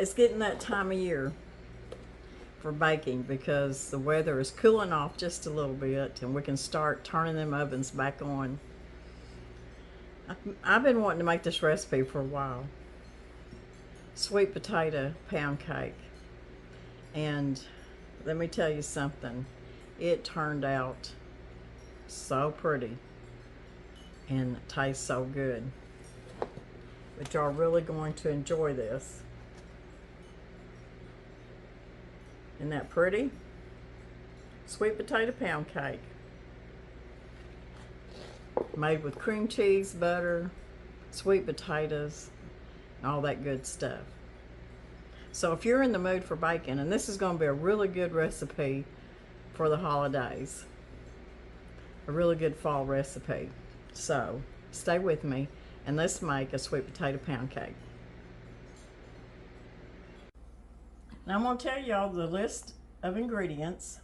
it's getting that time of year for baking because the weather is cooling off just a little bit and we can start turning them ovens back on. I've been wanting to make this recipe for a while. Sweet potato pound cake. And let me tell you something. It turned out so pretty and tastes so good. But y'all really going to enjoy this. Isn't that pretty? Sweet potato pound cake. Made with cream cheese, butter, sweet potatoes, and all that good stuff. So if you're in the mood for baking, and this is going to be a really good recipe for the holidays, a really good fall recipe. So stay with me and let's make a sweet potato pound cake. Now I'm going to tell y'all the list of ingredients,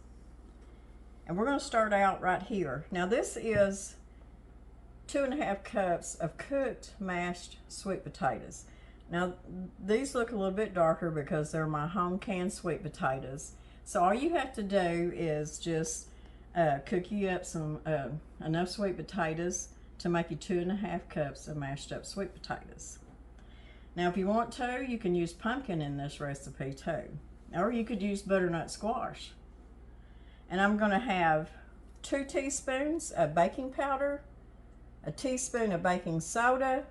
and we're going to start out right here. Now this is 2.5 cups of cooked mashed sweet potatoes. Now these look a little bit darker because they're my home canned sweet potatoes. So all you have to do is just cook you up some enough sweet potatoes to make you 2.5 cups of mashed up sweet potatoes. Now if you want to, you can use pumpkin in this recipe too, or you could use butternut squash. And I'm going to have 2 teaspoons of baking powder, a teaspoon of baking soda,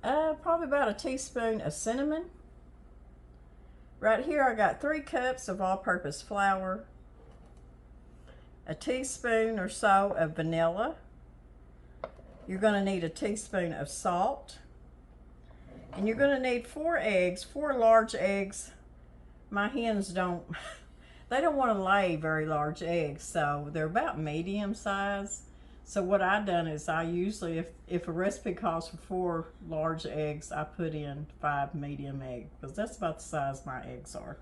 probably about a teaspoon of cinnamon. Right here I got 3 cups of all-purpose flour, a teaspoon or so of vanilla. You're going to need a teaspoon of salt, and you're going to need 4 eggs, 4 large eggs. My hens they don't want to lay very large eggs, so they're about medium size. So what I've done is I usually, if a recipe calls for 4 large eggs, I put in 5 medium eggs, because that's about the size my eggs are.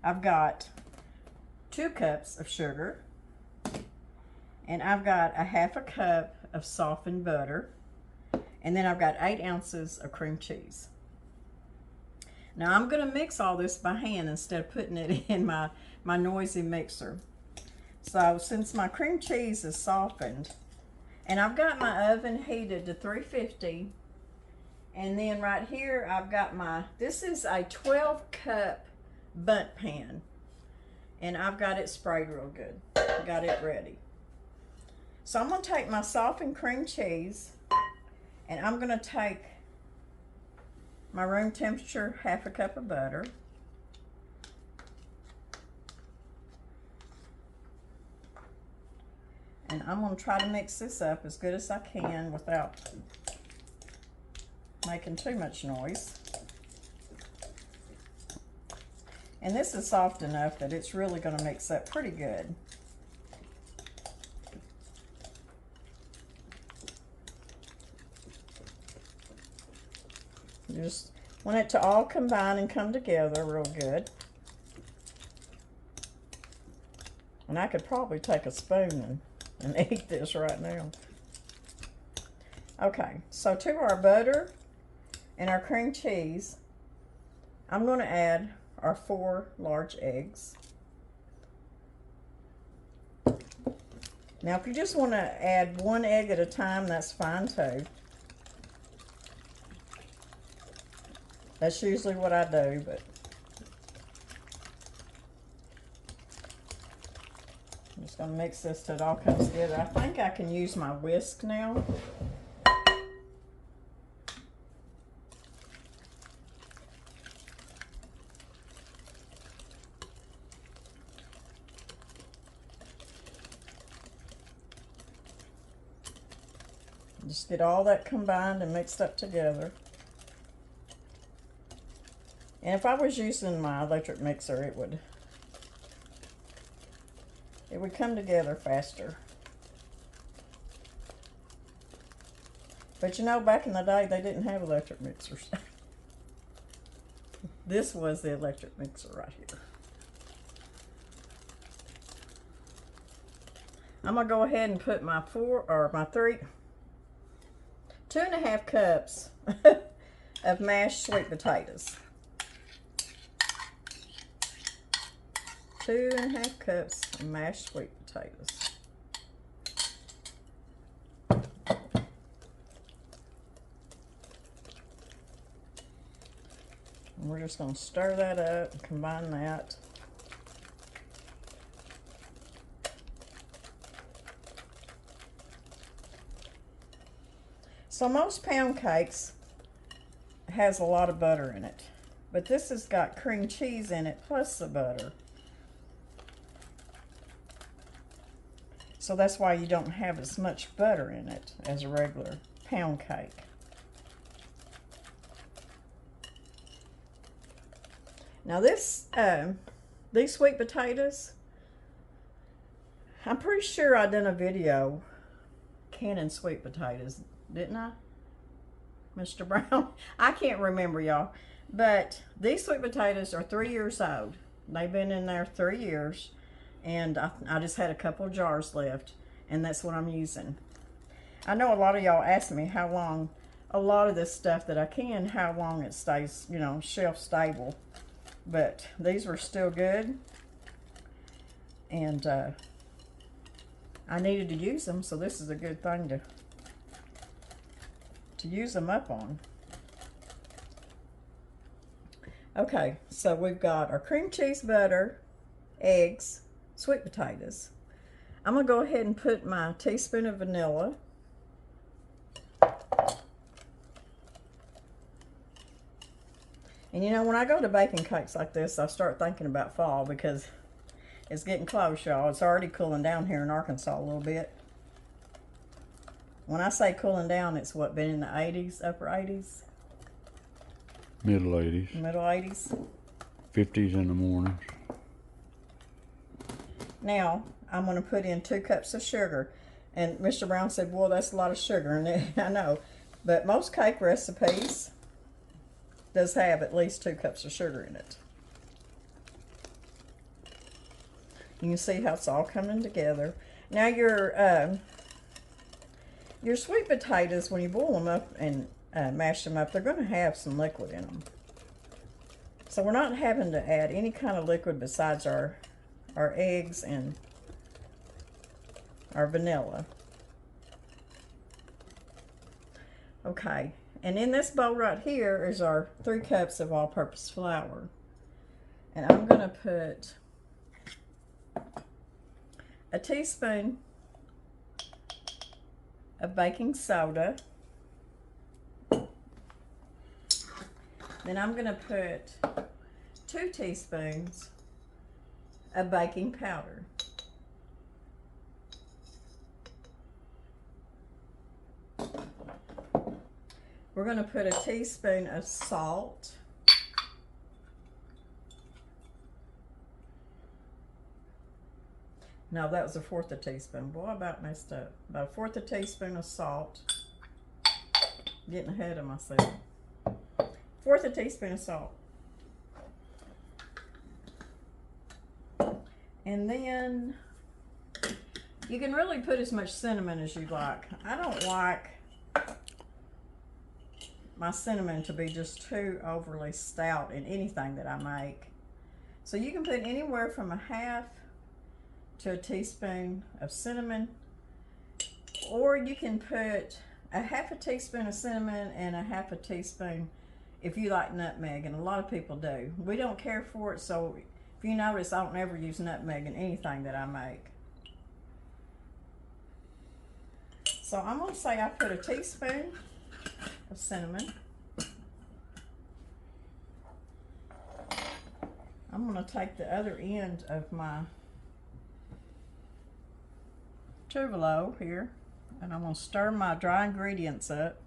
I've got 2 cups of sugar, and I've got a 1/2 cup of softened butter, and then I've got 8 ounces of cream cheese. Now I'm going to mix all this by hand instead of putting it in my noisy mixer. So since my cream cheese is softened, and I've got my oven heated to 350, and then right here I've got this is a 12 cup bundt pan, and I've got it sprayed real good. Got it ready. So I'm going to take my softened cream cheese, and I'm going to take my room temperature 1/2 cup of butter, and I'm going to try to mix this up as good as I can without making too much noise. And this is soft enough that it's really going to mix up pretty good. You just want it to all combine and come together real good. And I could probably take a spoon and eat this right now. Okay, so to our butter and our cream cheese, I'm going to add our 4 large eggs. Now if you just want to add 1 egg at a time, that's fine too. That's usually what I do, but I'm just going to mix this till it all comes together. I think I can use my whisk now. Just get all that combined and mixed up together. And if I was using my electric mixer, it would come together faster. But you know, back in the day, they didn't have electric mixers. This was the electric mixer right here. I'm gonna go ahead and put my 2.5 cups of mashed sweet potatoes. 2½ cups of mashed sweet potatoes. And we're just going to stir that up and combine that. So most pound cakes has a lot of butter in it, but this has got cream cheese in it plus the butter. So that's why you don't have as much butter in it as a regular pound cake. Now these sweet potatoes, I'm pretty sure I done a video canning sweet potatoes, didn't I, Mr. Brown? I can't remember, y'all. But these sweet potatoes are 3 years old. They've been in there 3 years. And I just had a couple of jars left. And that's what I'm using. I know a lot of y'all ask me how long, a lot of this stuff that I can, how long it stays, you know, shelf stable. But these were still good. And I needed to use them. So this is a good thing to use them up on. Okay, so we've got our cream cheese, butter, eggs, sweet potatoes. I'm gonna go ahead and put my teaspoon of vanilla. And you know, when I go to baking cakes like this, I start thinking about fall because it's getting close, y'all. It's already cooling down here in Arkansas a little bit. When I say cooling down, it's what, been in the 80s, upper 80s? Middle 80s. Middle 80s. 50s in the mornings. Now, I'm going to put in 2 cups of sugar. And Mr. Brown said, well, that's a lot of sugar. And I know. But most cake recipes does have at least 2 cups of sugar in it. You can see how it's all coming together. Now, your sweet potatoes, when you boil them up and mash them up, they're going to have some liquid in them. So we're not having to add any kind of liquid besides our eggs and our vanilla. Okay, and in this bowl right here is our 3 cups of all-purpose flour. And I'm going to put a teaspoon of baking soda. Then I'm going to put 2 teaspoons of baking powder. We're going to put a teaspoon of salt. No, that was 1/4 teaspoon. Boy, I about messed up. About 1/4 teaspoon of salt. Getting ahead of myself. 1/4 teaspoon of salt. And then you can really put as much cinnamon as you like. I don't like my cinnamon to be just too overly stout in anything that I make. So you can put anywhere from 1/2 to a teaspoon of cinnamon, or you can put 1/2 teaspoon of cinnamon and 1/2 teaspoon if you like nutmeg, and a lot of people do. We don't care for it, so if you notice, I don't ever use nutmeg in anything that I make. So I'm going to say I put a teaspoon of cinnamon. I'm going to take the other end of my truvelo here, and I'm going to stir my dry ingredients up.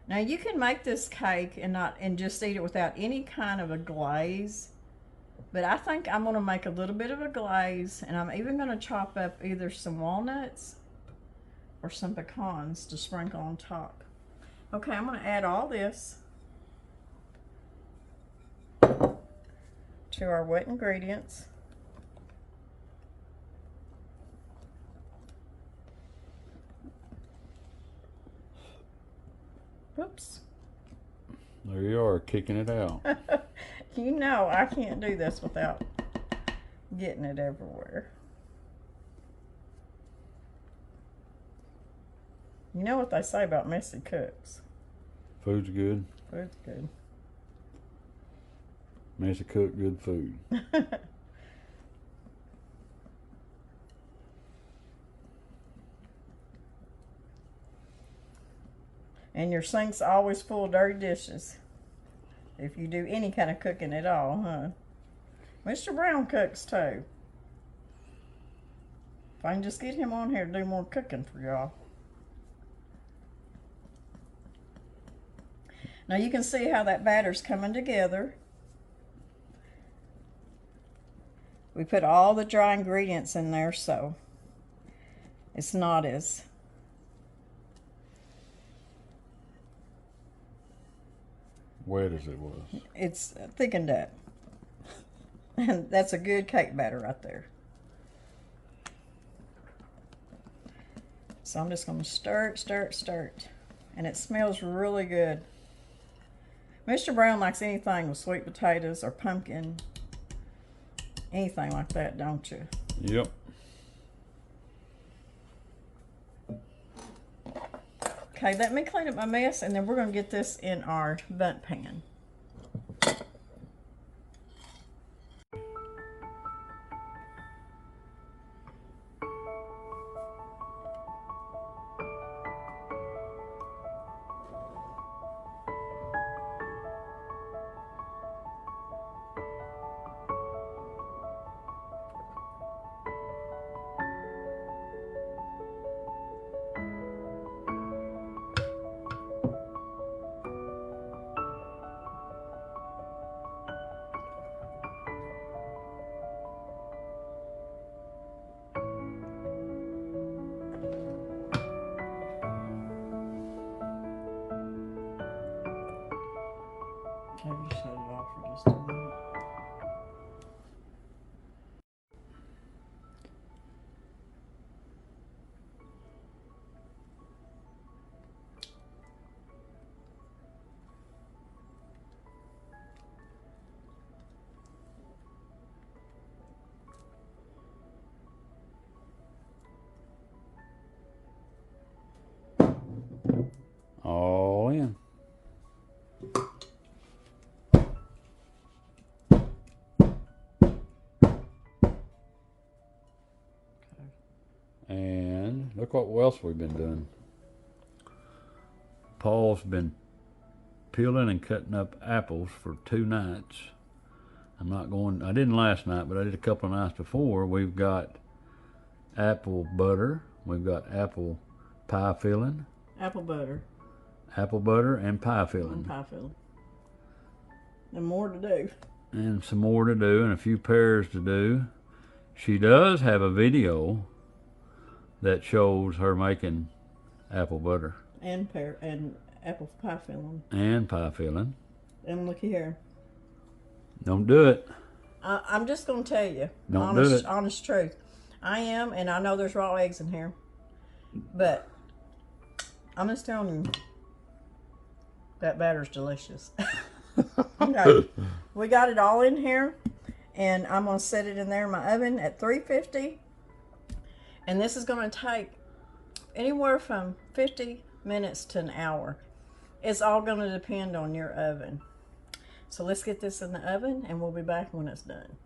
Now you can make this cake and just eat it without any kind of a glaze, but I think I'm going to make a little bit of a glaze, and I'm even going to chop up either some walnuts or some pecans to sprinkle on top. Okay, I'm going to add all this to our wet ingredients. Whoops. There you are, kicking it out. You know I can't do this without getting it everywhere. You know what they say about messy cooks. Food's good. Food's good. Messy cook, good food. And your sink's always full of dirty dishes. If you do any kind of cooking at all, huh? Mr. Brown cooks too. If I can just get him on here to do more cooking for y'all. Now you can see how that batter's coming together. We put all the dry ingredients in there, so it's not as Wet as it was. it's thickened up. And that's a good cake batter right there. So I'm just going to stir it, stir it, stir it. And it smells really good. Mr. Brown likes anything with sweet potatoes or pumpkin. Anything like that, don't you? Yep. Okay, let me clean up my mess, and then we're going to get this in our bundt pan. Maybe shut it off for just a minute. All in. And look what else we've been doing. Paul's been peeling and cutting up apples for 2 nights. I didn't last night, but I did a couple of nights before. We've got apple butter. We've got apple pie filling. Apple butter. Apple butter and pie filling. And pie filling. And more to do. And some more to do and a few pears to do. She does have a video that shows her making apple butter. And pear and apple pie filling. And pie filling. And look here. Don't do it. I'm just going to tell you. Don't do it. Honest truth. I am, and I know there's raw eggs in here. But I'm just telling you, that batter's delicious. Okay. We got it all in here, and I'm going to set it in there in my oven at 350. And this is going to take anywhere from 50 minutes to an hour. It's all going to depend on your oven. So let's get this in the oven, and we'll be back when it's done.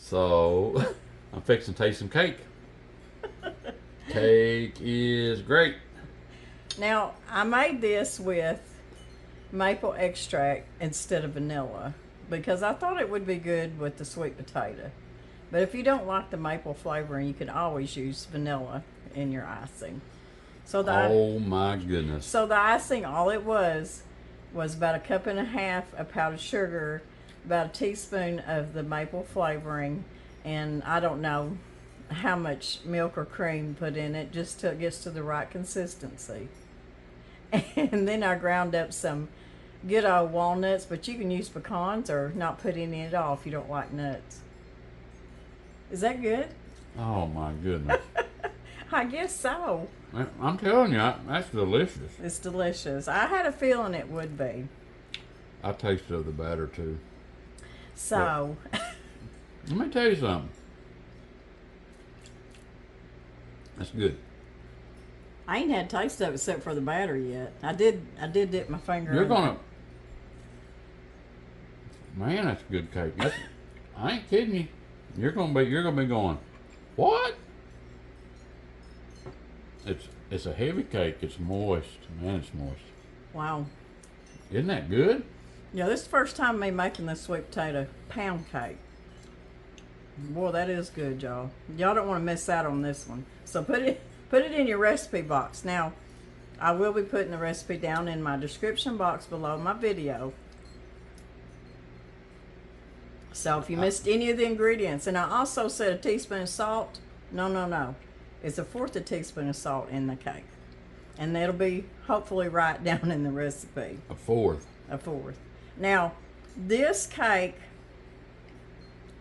So I'm fixing to taste some cake. Cake is great. Now, I made this with maple extract instead of vanilla because I thought it would be good with the sweet potato. But if you don't like the maple flavoring, you can always use vanilla in your icing. So Oh my goodness. So the icing, all it was about a cup and a half of powdered sugar, about a teaspoon of the maple flavoring, and I don't know how much milk or cream put in it, just till it gets to the right consistency. And then I ground up some good old walnuts, but you can use pecans or not put any at all if you don't like nuts. Is that good? Oh my goodness. I guess so. I'm telling you, that's delicious. It's delicious. I had a feeling it would be. I tasted of the batter too. So, Let me tell you something. That's good. I ain't had taste of it except for the batter yet. I did dip my finger You're in gonna, it. man, that's good cake. I ain't kidding you. You're gonna be going, what? It's a heavy cake. It's moist. Man, it's moist. Wow. Isn't that good? Yeah, this is the first time me making this sweet potato pound cake. Boy, that is good, y'all. Y'all don't want to miss out on this one. So put it in your recipe box. Now, I will be putting the recipe down in my description box below my video. So if you missed any of the ingredients, and I also said a teaspoon of salt. No. It's a fourth of a teaspoon of salt in the cake. And that'll be hopefully right down in the recipe. A fourth. A fourth. Now, this cake,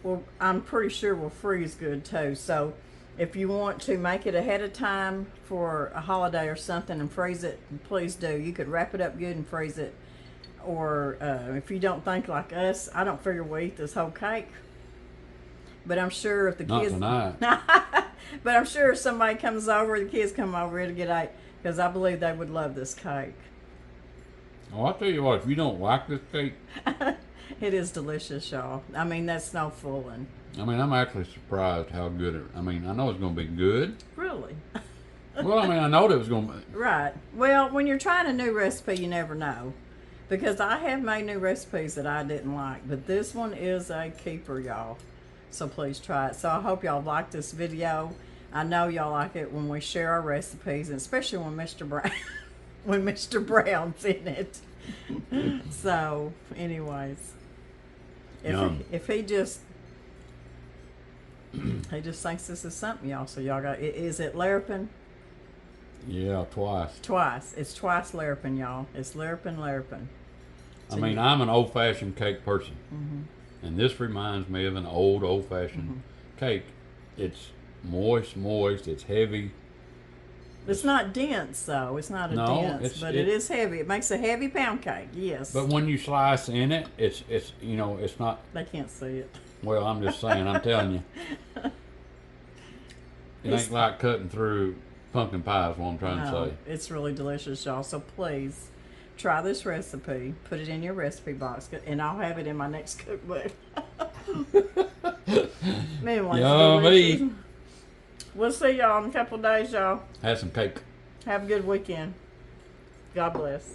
well, I'm pretty sure will freeze good too. So if you want to make it ahead of time for a holiday or something and freeze it, please do. You could wrap it up good and freeze it. Or if you don't think like us, I don't figure we'll eat this whole cake. But I'm sure if the Not kids... tonight. But I'm sure if somebody comes over, the kids come over, it'll get ate. Because I believe they would love this cake. Oh, I'll tell you what, if you don't like this cake, It is delicious, y'all. I mean, that's no fooling. I mean, I'm actually surprised how good it, I mean, I know it's going to be good. Really? Well, I mean, I know that it was going to be. Right. Well, when you're trying a new recipe, you never know. Because I have made new recipes that I didn't like. But this one is a keeper, y'all. So please try it. So I hope y'all like this video. I know y'all like it when we share our recipes, and especially when Mr. Brown, when Mr. Brown's in it. So, anyways, if he just thinks this is something, y'all. So y'all got, is it Larapin? Yeah, twice. Twice. It's twice Larapin, y'all. It's Larapin. I mean, I'm an old-fashioned cake person. And this reminds me of an old-fashioned cake. It's moist, it's heavy. It's not dense, though. It's not a dense, but it is heavy. It makes a heavy pound cake, yes. But when you slice in it, it's you know, it's not... They can't see it. Well, I'm just saying, I'm telling you. It ain't like cutting through pumpkin pie is what I'm trying to say. It's really delicious, y'all. So please try this recipe. Put it in your recipe box, and I'll have it in my next cookbook. Anyway, Yummy. We'll see y'all in a couple of days, y'all. Have some cake. Have a good weekend. God bless.